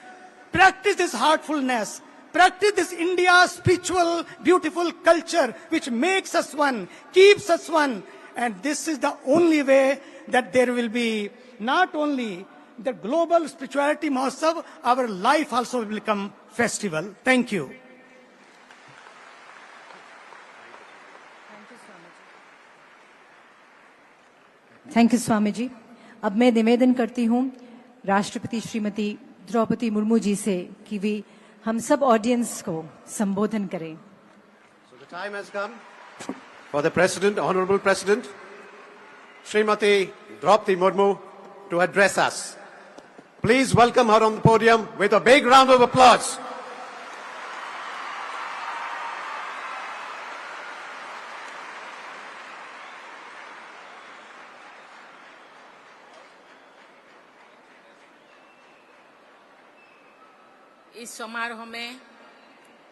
practice this heartfulness, practice this India's spiritual, beautiful culture which makes us one, keeps us one. And this is the only way that there will be not only the global spirituality Mahotsav, our life also will become festival. Thank you. Thank you Swami ji. अब मैं निवेदन करती हूँ राष्ट्रपति श्रीमती द्रौपदी मुर्मू जी से कि वे हम सब ऑडियंस को संबोधन करें। So the time has come for the President, Honorable President, Srimati Droupadi Murmu, to address us. Please welcome her on the podium with a big round of applause. इस समारोह में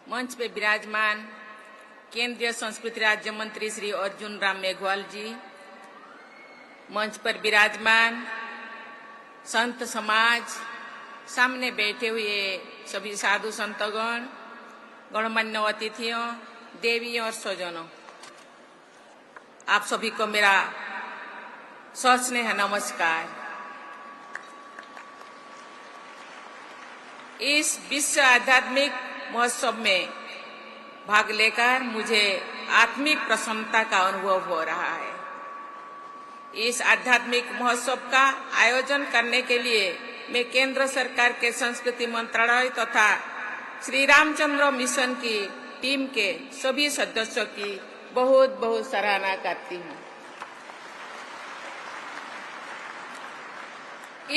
मंच पे विराजमान केंद्रीय संस्कृति राज्य मंत्री श्री अर्जुन राम मेघवाल जी, मंच पर विराजमान संत समाज, सामने बैठे हुए सभी साधु संतगण, गणमान्य अतिथियों, देवियों और स्वजनों, आप सभी को मेरा सस्नेह नमस्कार। इस विश्व आध्यात्मिक महोत्सव में भाग लेकर मुझे आत्मिक प्रसन्नता का अनुभव हो रहा है। इस आध्यात्मिक महोत्सव का आयोजन करने के लिए मैं केंद्र सरकार के संस्कृति मंत्रालय तथा श्री रामचंद्र मिशन की टीम के सभी सदस्यों की बहुत बहुत सराहना करती हूँ।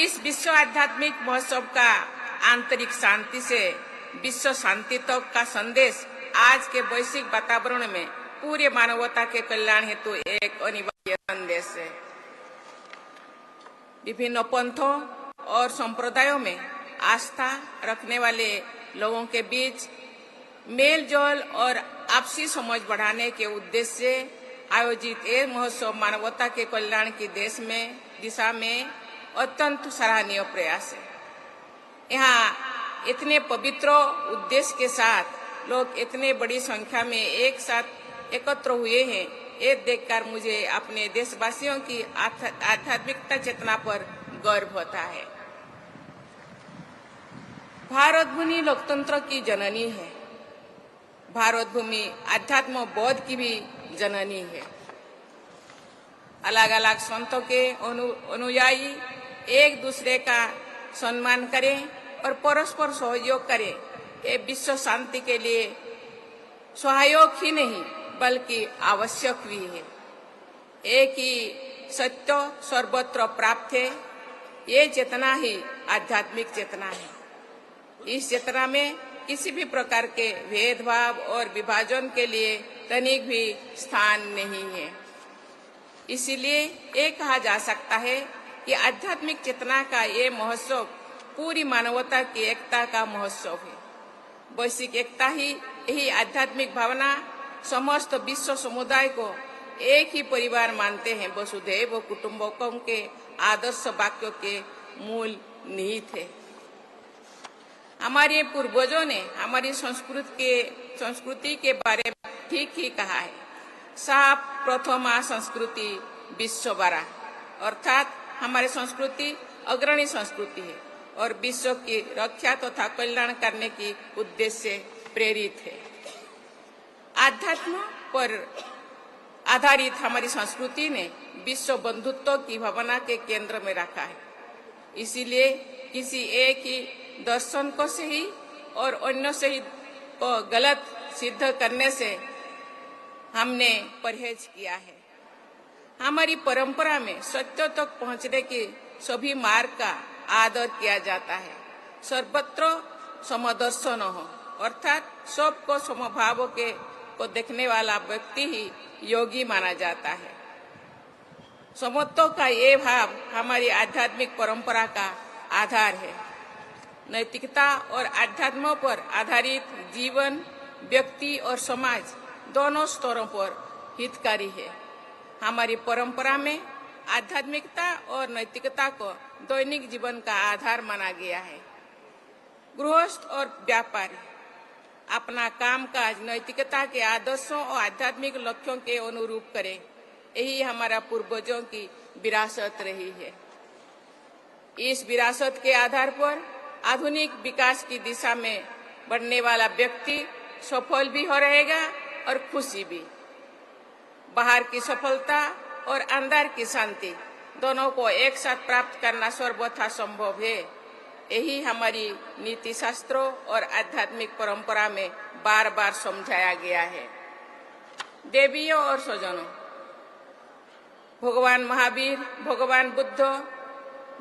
इस विश्व आध्यात्मिक महोत्सव का आंतरिक शांति से विश्व शांति तक का संदेश आज के वैश्विक वातावरण में पूरे मानवता के कल्याण हेतु एक अनिवार्य संदेश है। विभिन्न पंथों और संप्रदायों में आस्था रखने वाले लोगों के बीच मेल जोल और आपसी समझ बढ़ाने के उद्देश्य से आयोजित ये महोत्सव मानवता के कल्याण की दिशा में अत्यंत सराहनीय प्रयास है। यहाँ इतने पवित्र उद्देश्य के साथ लोग इतने बड़ी संख्या में एक साथ एकत्र हुए हैं, ये देखकर मुझे अपने देशवासियों की आध्यात्मिकता चेतना पर गर्व होता है। भारत भूमि लोकतंत्र की जननी है। भारत भूमि अध्यात्म बोध की भी जननी है। अलग अलग संतों के अनुयायी एक दूसरे का सम्मान करें और परस्पर सहयोग करें, ये विश्व शांति के लिए सहायक ही नहीं बल्कि आवश्यक भी है। एक ही सत्य सर्वत्र प्राप्त है, ये चेतना ही आध्यात्मिक चेतना है। इस चेतना में किसी भी प्रकार के भेदभाव और विभाजन के लिए तनिक भी स्थान नहीं है। इसीलिए ये कहा जा सकता है कि आध्यात्मिक चेतना का ये महोत्सव पूरी मानवता की एकता का महोत्सव है। वैश्विक एकता ही यही आध्यात्मिक भावना समस्त विश्व समुदाय को एक ही परिवार मानते हैं, वसुधैव कुटुंबकम के आदर्श वाक्यों के मूल निहित है। हमारे पूर्वजों ने हमारी संस्कृति के बारे में ठीक ही कहा है। सा प्रथमा संस्कृति विश्ववरा, अर्थात हमारी संस्कृति अग्रणी संस्कृति है और विश्व की रक्षा तथा कल्याण करने की उद्देश्य से प्रेरित है। आध्यात्म पर आधारित हमारी संस्कृति ने विश्व बंधुत्व की भावना के केंद्र में रखा है। इसीलिए किसी एक ही दर्शन को सही और अन्य सही को गलत सिद्ध करने से हमने परहेज किया है। हमारी परंपरा में सत्य तक पहुंचने की सभी मार्ग का आदर किया जाता है। सर्वत्र समदर्शन हो, अर्थात सबको समभाव को देखने वाला व्यक्ति ही योगी माना जाता है। समत्व का ये भाव हमारी आध्यात्मिक परंपरा का आधार है। नैतिकता और आध्यात्म पर आधारित जीवन व्यक्ति और समाज दोनों स्तरों पर हितकारी है। हमारी परंपरा में आध्यात्मिकता और नैतिकता को दैनिक जीवन का आधार माना गया है। गृहस्थ और व्यापारी अपना कामकाज नैतिकता के आदर्शों और आध्यात्मिक लक्ष्यों के अनुरूप करें, यही हमारा पूर्वजों की विरासत रही है। इस विरासत के आधार पर आधुनिक विकास की दिशा में बढ़ने वाला व्यक्ति सफल भी हो रहेगा और खुशी भी। बाहर की सफलता और अंदर की शांति दोनों को एक साथ प्राप्त करना सर्वथा संभव है। यही हमारी नीति शास्त्रों और आध्यात्मिक परंपरा में बार बार समझाया गया है। देवियों और स्वजनों, भगवान महावीर, भगवान बुद्ध,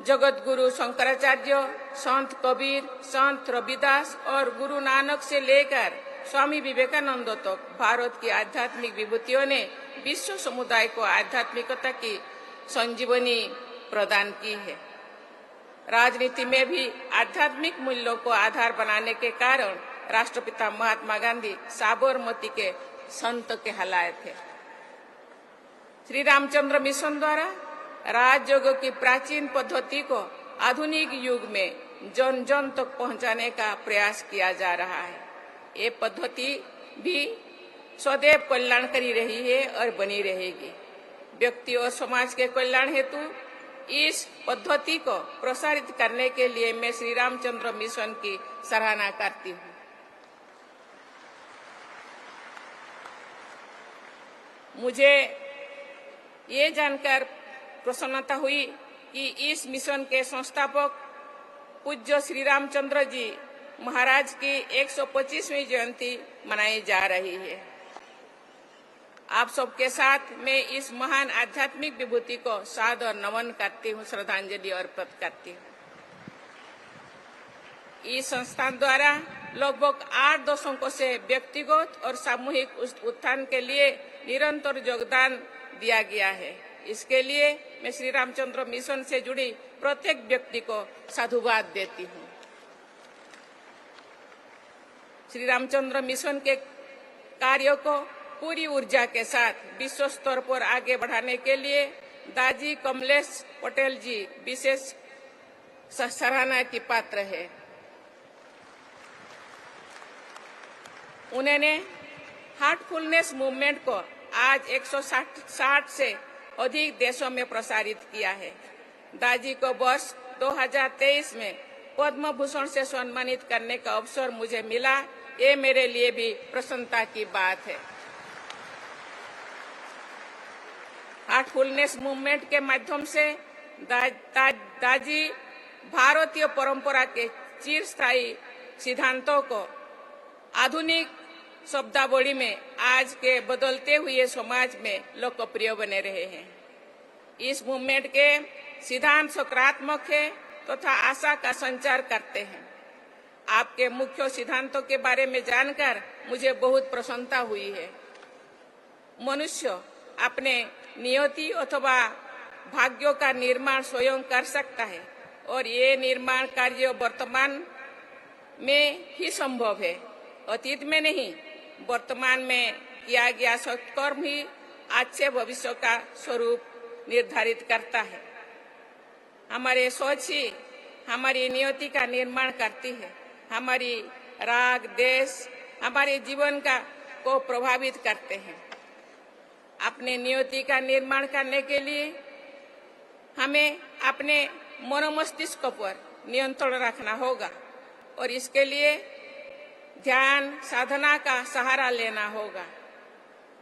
जगत गुरु शंकराचार्य, संत कबीर, संत रविदास और गुरु नानक से लेकर स्वामी विवेकानंद तक भारत की आध्यात्मिक विभूतियों ने विश्व समुदाय को आध्यात्मिकता की संजीवनी प्रदान की है। राजनीति में भी आध्यात्मिक मूल्यों को आधार बनाने के कारण राष्ट्रपिता महात्मा गांधी साबरमती के संत कहलाए थे। श्री रामचंद्र मिशन द्वारा राजयोग की प्राचीन पद्धति को आधुनिक युग में जन जन तक पहुंचाने का प्रयास किया जा रहा है। ये पद्धति भी सदैव कल्याणकारी रही है और बनी रहेगी। व्यक्ति और समाज के कल्याण हेतु इस पद्धति को प्रसारित करने के लिए मैं श्री रामचंद्र मिशन की सराहना करती हूँ। मुझे ये जानकर प्रसन्नता हुई कि इस मिशन के संस्थापक पूज्य श्री रामचंद्र जी महाराज की 125वीं जयंती मनाई जा रही है। आप सबके साथ मैं इस महान आध्यात्मिक विभूति को सादर नमन करती हूँ, श्रद्धांजलि अर्पित करती हूँ। इस संस्थान द्वारा लगभग 8 दशकों से व्यक्तिगत और सामूहिक उत्थान के लिए निरंतर योगदान दिया गया है। इसके लिए मैं श्री रामचंद्र मिशन से जुड़ी प्रत्येक व्यक्ति को साधुवाद देती हूँ। श्री रामचंद्र मिशन के कार्यों को पूरी ऊर्जा के साथ विश्व स्तर पर आगे बढ़ाने के लिए दाजी कमलेश पटेल जी विशेष सराहना की पात्र है। उन्होंने हार्टफुलनेस मूवमेंट को आज 160 से अधिक देशों में प्रसारित किया है। दादी को वर्ष 2023 में पद्म भूषण से सम्मानित करने का अवसर मुझे मिला, ये मेरे लिए भी प्रसन्नता की बात है। हार्टफुलनेस मूवमेंट के माध्यम से दादी भारतीय परंपरा के चिरस्थायी सिद्धांतों को आधुनिक शब्दावली में आज के बदलते हुए समाज में लोकप्रिय बने रहे हैं। इस मूवमेंट के सिद्धांत सकारात्मक है तथा आशा का संचार करते हैं। आपके मुख्य सिद्धांतों के बारे में जानकर मुझे बहुत प्रसन्नता हुई है। मनुष्य अपने नियति अथवा भाग्यों का निर्माण स्वयं कर सकता है और ये निर्माण कार्य वर्तमान में ही संभव है, अतीत में नहीं। वर्तमान में किया गया सत्कर्म ही अच्छे भविष्य का स्वरूप निर्धारित करता है। हमारे सोच ही हमारी नियति का निर्माण करती है। हमारी राग देश हमारे जीवन को प्रभावित करते हैं। अपने नियति का निर्माण करने के लिए हमें अपने मनोमस्तिष्क पर नियंत्रण रखना होगा और इसके लिए ध्यान साधना का सहारा लेना होगा।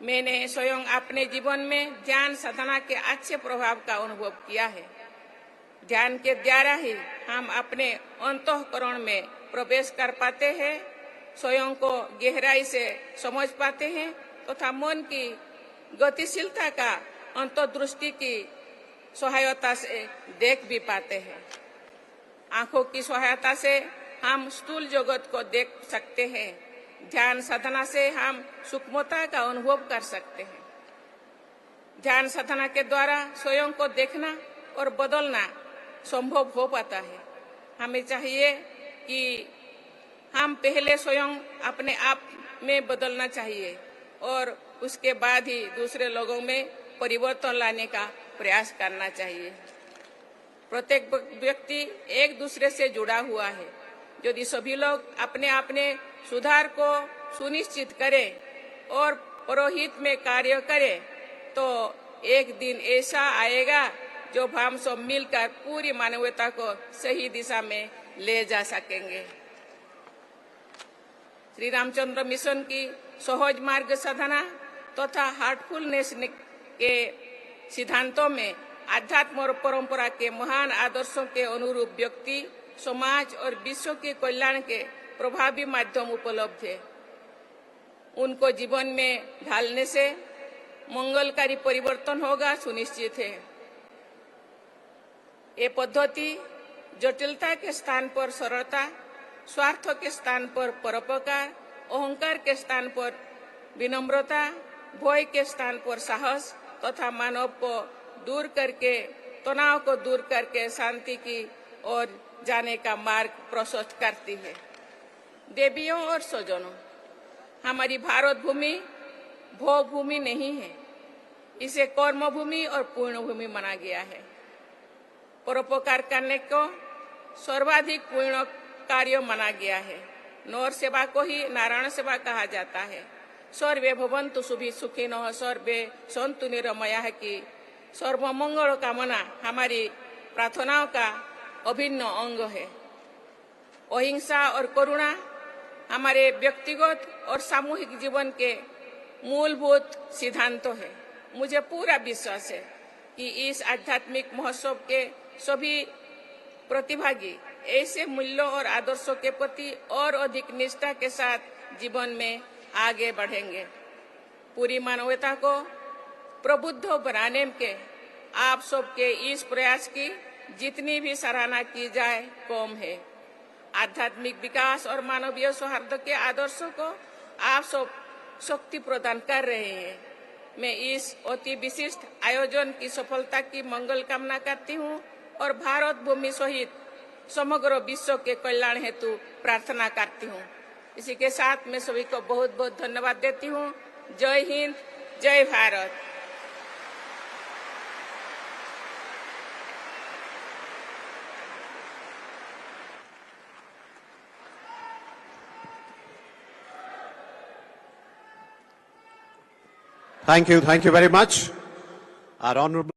मैंने स्वयं अपने जीवन में ध्यान साधना के अच्छे प्रभाव का अनुभव किया है। ध्यान के द्वारा ही हम अपने अंतःकरण में प्रवेश कर पाते हैं, स्वयं को गहराई से समझ पाते हैं तथा मन की गतिशीलता का अंतर्दृष्टि की सहायता से देख भी पाते हैं। आंखों की सहायता से हम स्थूल जगत को देख सकते हैं। ध्यान साधना से हम सूक्ष्मता का अनुभव कर सकते हैं। ध्यान साधना के द्वारा स्वयं को देखना और बदलना संभव हो पाता है। हमें चाहिए कि हम पहले स्वयं अपने आप में बदलना चाहिए और उसके बाद ही दूसरे लोगों में परिवर्तन लाने का प्रयास करना चाहिए। प्रत्येक व्यक्ति एक दूसरे से जुड़ा हुआ है। यदि सभी लोग अपने अपने सुधार को सुनिश्चित करें और परोहित में कार्य करें तो एक दिन ऐसा आएगा जो हम सब मिलकर पूरी मानवता को सही दिशा में ले जा सकेंगे। श्री रामचंद्र मिशन की सहज मार्ग साधना तथा हार्टफुलनेस के सिद्धांतों में आध्यात्म और परंपरा के महान आदर्शों के अनुरूप व्यक्ति, समाज और विश्व के कल्याण के प्रभावी माध्यम उपलब्ध है। उनको जीवन में ढालने से मंगलकारी परिवर्तन होगा सुनिश्चित है। ये पद्धति जटिलता के स्थान पर सरलता, स्वार्थ के स्थान पर परोपकार, अहंकार के स्थान पर विनम्रता, भय के स्थान पर साहस तथा मानव को दूर करके तनाव को दूर करके शांति की ओर जाने का मार्ग प्रशस्त करती है। देवियों और स्वजनों, हमारी भारत भूमि भोग भूमि नहीं है, इसे कर्म भूमि और पूर्ण भूमि माना गया है। परोपकार करने को सर्वाधिक पूर्ण कार्य माना गया है। नर सेवा को ही नारायण सेवा कहा जाता है। सर्वे भवन्तु सुखिनः सर्वे सन्तु निरामयाः की सर्वमंगल कामना हमारी प्रार्थनाओं का अभिन्न अंग है। अहिंसा और करुणा हमारे व्यक्तिगत और सामूहिक जीवन के मूलभूत सिद्धांतों है। मुझे पूरा विश्वास है कि इस आध्यात्मिक महोत्सव के सभी प्रतिभागी ऐसे मूल्यों और आदर्शों के प्रति और अधिक निष्ठा के साथ जीवन में आगे बढ़ेंगे। पूरी मानवता को प्रबुद्ध बनाने के आप सबके इस प्रयास की जितनी भी सराहना की जाए कम है। आध्यात्मिक विकास और मानवीय सौहार्द के आदर्शों को आप सब शक्ति प्रदान कर रहे हैं। मैं इस अति विशिष्ट आयोजन की सफलता की मंगल कामना करती हूँ और भारत भूमि सहित समग्र विश्व के कल्याण हेतु प्रार्थना करती हूँ। इसी के साथ मैं सभी को बहुत बहुत धन्यवाद देती हूँ। जय हिंद, जय Bharat. Thank you very much. Our Honorable